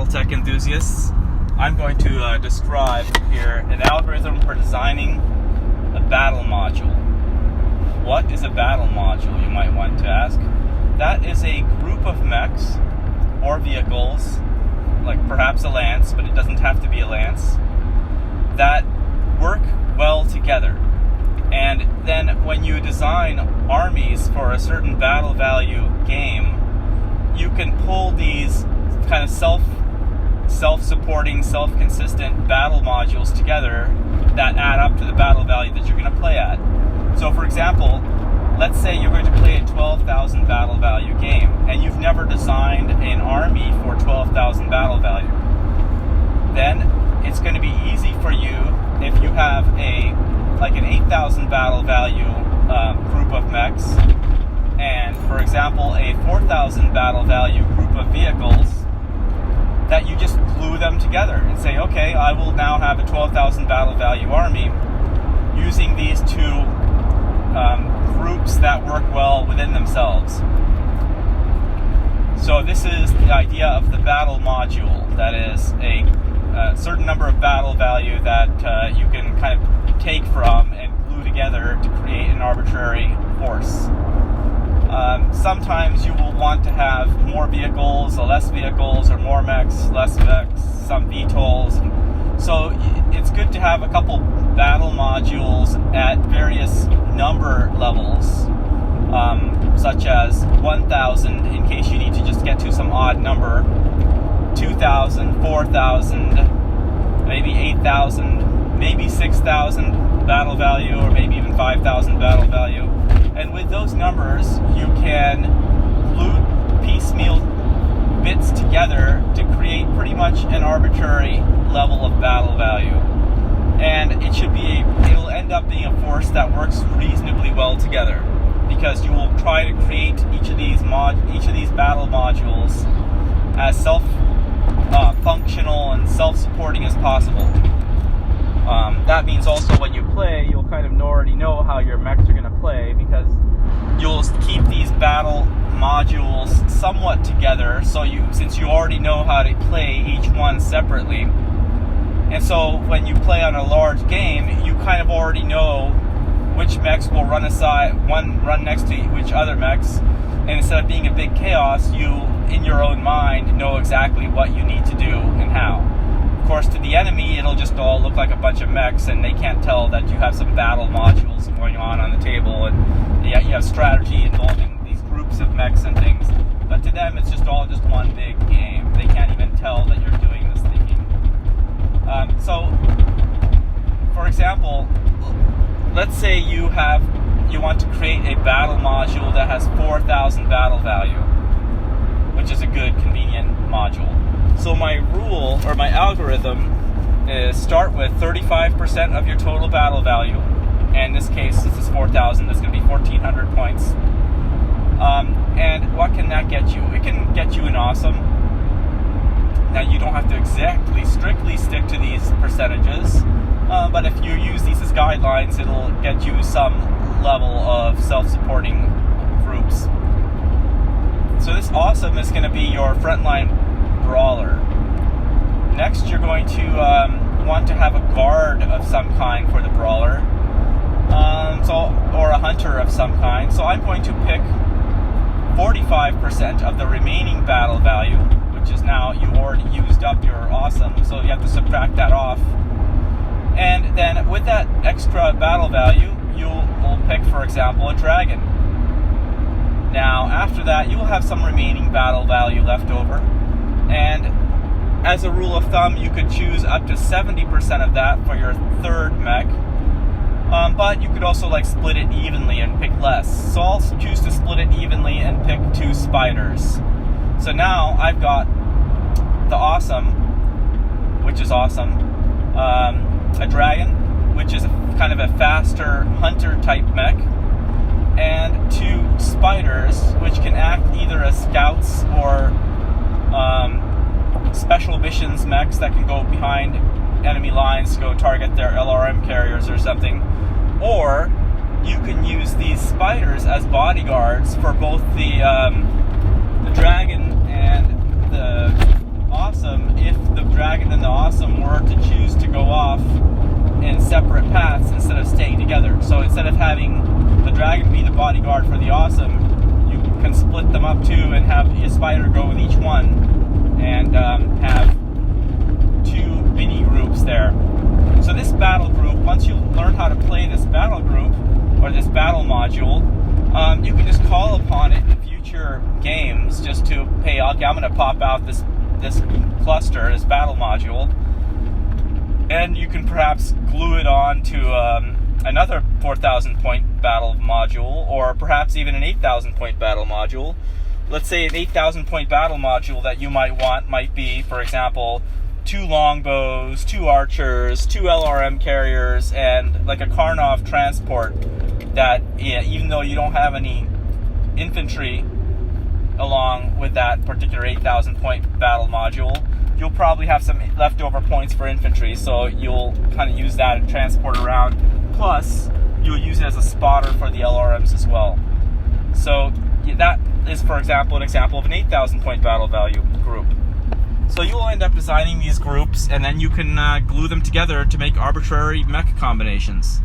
Battletech enthusiasts. I'm going to describe here an algorithm for designing a battle module. What is a battle module, you might want to ask? That is a group of mechs or vehicles, like perhaps a lance, but it doesn't have to be a lance, that work well together. And then when you design armies for a certain battle value game, you can pull these kind of self-supporting, self-consistent battle modules together that add up to the battle value that you're going to play at. So for example, let's say you're going to play a 12,000 battle value game, and you've never designed an army for 12,000 battle value. Then it's going to be easy for you if you have an 8,000 battle value group of mechs, and for example a 4,000 battle value group of vehicles, that you just glue them together and say, okay, I will now have a 12,000 battle value army using these two groups that work well within themselves. So this is the idea of the battle module. That is a certain number of battle value that you can kind of take from and glue together to create an arbitrary force. Sometimes you will want to have more vehicles or less vehicles, or more mechs, less mechs, some VTOLs. So it's good to have a couple battle modules at various number levels, such as 1,000 in case you need to just get to some odd number, 2,000, 4,000, maybe 8,000, maybe 6,000 battle value, or maybe even 5,000 battle value. And with those numbers, you can glue piecemeal bits together to create pretty much an arbitrary level of battle value. And it'll end up being a force that works reasonably well together, because you will try to create each of these battle modules as functional and self-supporting as possible. That means also when you play, you'll kind of already know how your mechs are going to play, because you'll keep these battle modules somewhat together, since you already know how to play each one separately. And so when you play on a large game, you kind of already know which mechs will run next to which other mechs, and instead of being a big chaos, you, in your own mind, know exactly what you need to do and how. Of course, to the enemy, it'll just all look like a bunch of mechs, and they can't tell that you have some battle modules going on the table, and you have strategy involving these groups of mechs and things. But to them, it's just one big game. They can't even tell that you're doing this thinking. So, for example, let's say you want to create a battle module that has 4,000 battle value, which is a good, convenient module. So my rule, or my algorithm, is start with 35% of your total battle value. And in this case, this is 4,000, this is going to be 1,400 points. And what can that get you? It can get you an awesome. Now, you don't have to strictly stick to these percentages, but if you use these as guidelines, it'll get you some level of self-supporting groups. So this awesome is going to be your frontline brawler. Next, you're going to want to have a guard of some kind for the brawler, or a hunter of some kind. So I'm going to pick 45% of the remaining battle value, which is now you already used up your awesome, so you have to subtract that off. And then with that extra battle value, you'll pick, for example, a dragon. Now, after that, you'll have some remaining battle value left over. And as a rule of thumb, you could choose up to 70% of that for your third mech. But you could also split it evenly and pick less. So I'll choose to split it evenly and pick 2 spiders. So now I've got the awesome, which is awesome, a dragon, which is kind of a faster hunter type mech, and 2 spiders, which can act either as scouts or special missions mechs that can go behind enemy lines to go target their LRM carriers or something. Or you can use these spiders as bodyguards for both the dragon and the awesome if the dragon and the awesome were to choose to go off in separate paths instead of staying together. So instead of having the dragon be the bodyguard for the awesome, you can split them up too and have a spider go with each one, and have two mini groups there. So this battle group, once you learn how to play this battle group or this battle module, you can just call upon it in future games just to, hey, I'm going to pop out this cluster, this battle module, and you can perhaps glue it on to another 4,000 point battle module, or perhaps even an 8,000 point battle module. Let's say an 8,000 point battle module that you might want might be, for example, 2 longbows, 2 archers, 2 LRM carriers, and like a Karnov transport that, even though you don't have any infantry along with that particular 8,000 point battle module, you'll probably have some leftover points for infantry, so you'll kind of use that and transport around. Plus, you'll use it as a spotter for the LRMs as well. So that is, for example, an example of an 8,000 point battle value group. So you will end up designing these groups, and then you can glue them together to make arbitrary mech combinations.